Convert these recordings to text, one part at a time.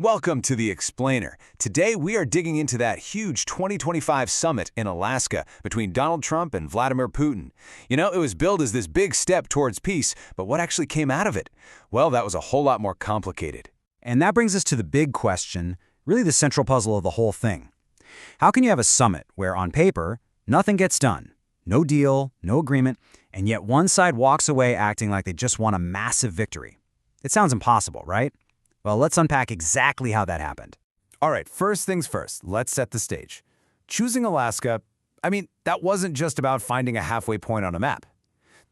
Welcome to The Explainer. Today we are digging into that huge 2025 summit in Alaska between Donald Trump and Vladimir Putin. You know, it was billed as this big step towards peace, but what actually came out of it? Well, that was a whole lot more complicated. And that brings us to the big question, really the central puzzle of the whole thing. How can you have a summit where, on paper, nothing gets done, no deal, no agreement, and yet one side walks away acting like they just won a massive victory? It sounds impossible, right? Well, let's unpack exactly how that happened. All right, first things first, let's set the stage. Choosing Alaska, that wasn't just about finding a halfway point on a map.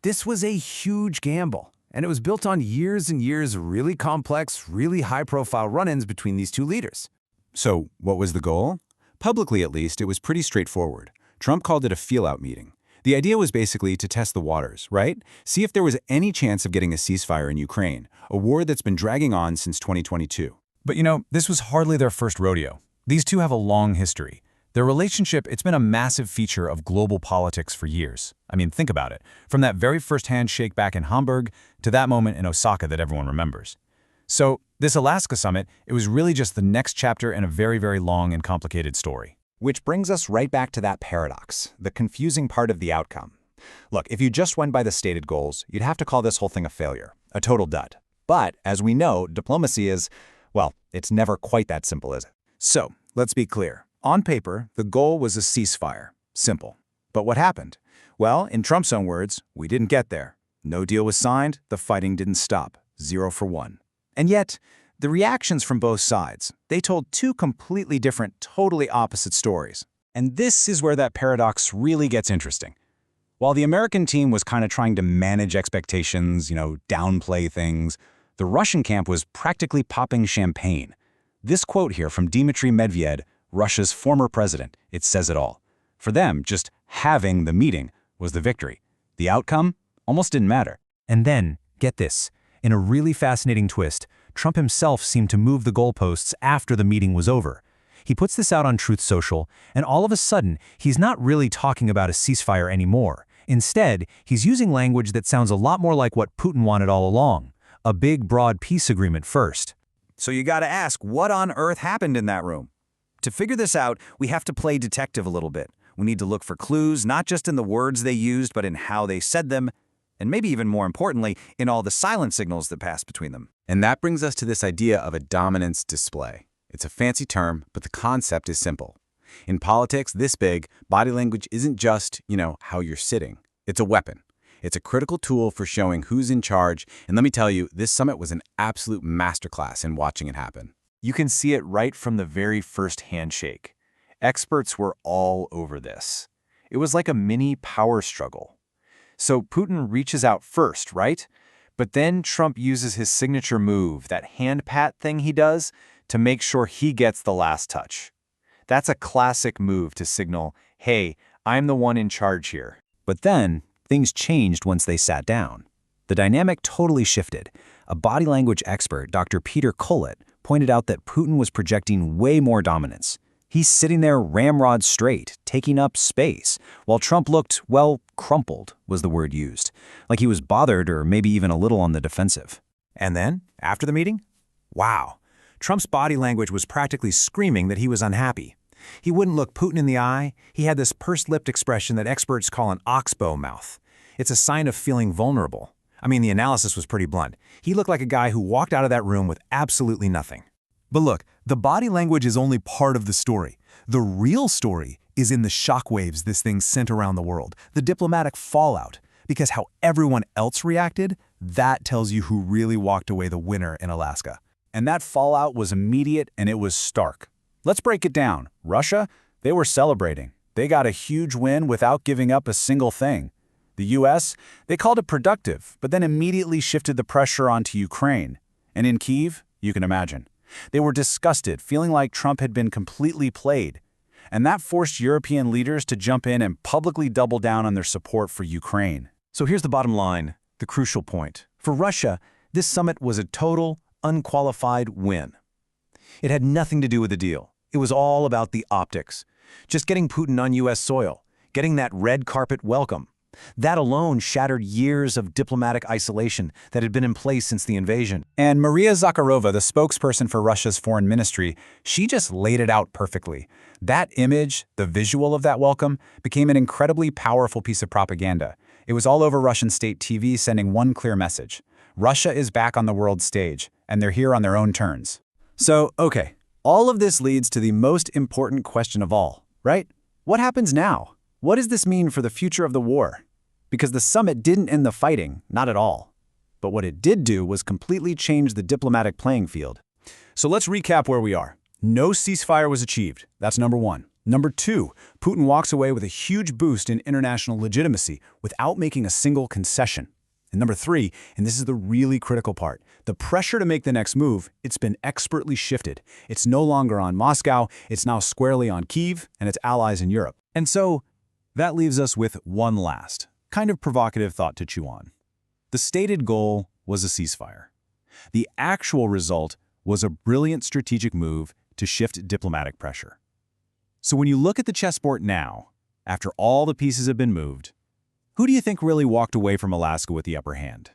This was a huge gamble, and it was built on years and years of really complex, really high-profile run-ins between these two leaders. So, what was the goal? Publicly, at least, it was pretty straightforward. Trump called it a feel-out meeting. The idea was basically to test the waters, right? See if there was any chance of getting a ceasefire in Ukraine, a war that's been dragging on since 2022. But this was hardly their first rodeo. These two have a long history. Their relationship, it's been a massive feature of global politics for years. Think about it. From that very first handshake back in Hamburg to that moment in Osaka that everyone remembers. So, this Alaska summit, it was really just the next chapter in a very, very long and complicated story. Which brings us right back to that paradox, the confusing part of the outcome. Look, if you just went by the stated goals, you'd have to call this whole thing a failure, a total dud. But, as we know, diplomacy is, well, it's never quite that simple, is it? So, let's be clear. On paper, the goal was a ceasefire. Simple. But what happened? Well, in Trump's own words, we didn't get there. No deal was signed, the fighting didn't stop. 0 for 1. And yet, the reactions from both sides, they told two completely different, totally opposite stories. And this is where that paradox really gets interesting. While the American team was kind of trying to manage expectations, downplay things, the Russian camp was practically popping champagne. This quote here from Dmitry Medvedev, Russia's former president, it says it all. For them, just having the meeting was the victory. The outcome almost didn't matter. And then, get this, in a really fascinating twist, Trump himself seemed to move the goalposts after the meeting was over. He puts this out on Truth Social, and all of a sudden, he's not really talking about a ceasefire anymore. Instead, he's using language that sounds a lot more like what Putin wanted all along, a big, broad peace agreement first. So you gotta ask, what on earth happened in that room? To figure this out, we have to play detective a little bit. We need to look for clues, not just in the words they used, but in how they said them, and maybe even more importantly, in all the silent signals that passed between them. And that brings us to this idea of a dominance display. It's a fancy term, but the concept is simple. In politics this big, body language isn't just, how you're sitting. It's a weapon. It's a critical tool for showing who's in charge, and let me tell you, this summit was an absolute masterclass in watching it happen. You can see it right from the very first handshake. Experts were all over this. It was like a mini power struggle. So Putin reaches out first, right? But then Trump uses his signature move, that hand pat thing he does, to make sure he gets the last touch. That's a classic move to signal, hey, I'm the one in charge here. But then, things changed once they sat down. The dynamic totally shifted. A body language expert, Dr. Peter Kollett, pointed out that Putin was projecting way more dominance. He's sitting there ramrod straight, taking up space, while Trump looked, well, crumpled was the word used, like he was bothered or maybe even a little on the defensive. And then, after the meeting? Wow. Trump's body language was practically screaming that he was unhappy. He wouldn't look Putin in the eye. He had this pursed-lipped expression that experts call an oxbow mouth. It's a sign of feeling vulnerable. The analysis was pretty blunt. He looked like a guy who walked out of that room with absolutely nothing. But look, the body language is only part of the story. The real story is in the shockwaves this thing sent around the world, the diplomatic fallout. Because how everyone else reacted, that tells you who really walked away the winner in Alaska. And that fallout was immediate and it was stark. Let's break it down. Russia, they were celebrating. They got a huge win without giving up a single thing. The US, they called it productive, but then immediately shifted the pressure onto Ukraine. And in Kyiv, you can imagine. They were disgusted, feeling like Trump had been completely played. And that forced European leaders to jump in and publicly double down on their support for Ukraine. So here's the bottom line, the crucial point. For Russia, this summit was a total, unqualified win. It had nothing to do with the deal. It was all about the optics. Just getting Putin on U.S. soil, getting that red carpet welcome. That alone shattered years of diplomatic isolation that had been in place since the invasion. And Maria Zakharova, the spokesperson for Russia's foreign ministry, she just laid it out perfectly. That image, the visual of that welcome, became an incredibly powerful piece of propaganda. It was all over Russian state TV sending one clear message. Russia is back on the world stage, and they're here on their own terms. So, okay, all of this leads to the most important question of all, right? What happens now? What does this mean for the future of the war? Because the summit didn't end the fighting, not at all. But what it did do was completely change the diplomatic playing field. So let's recap where we are. No ceasefire was achieved. That's number one. Number two, Putin walks away with a huge boost in international legitimacy without making a single concession. And number three, and this is the really critical part, the pressure to make the next move, it's been expertly shifted. It's no longer on Moscow, it's now squarely on Kyiv and its allies in Europe. And so, that leaves us with one last, kind of provocative thought to chew on. The stated goal was a ceasefire. The actual result was a brilliant strategic move to shift diplomatic pressure. So when you look at the chessboard now, after all the pieces have been moved, who do you think really walked away from Alaska with the upper hand?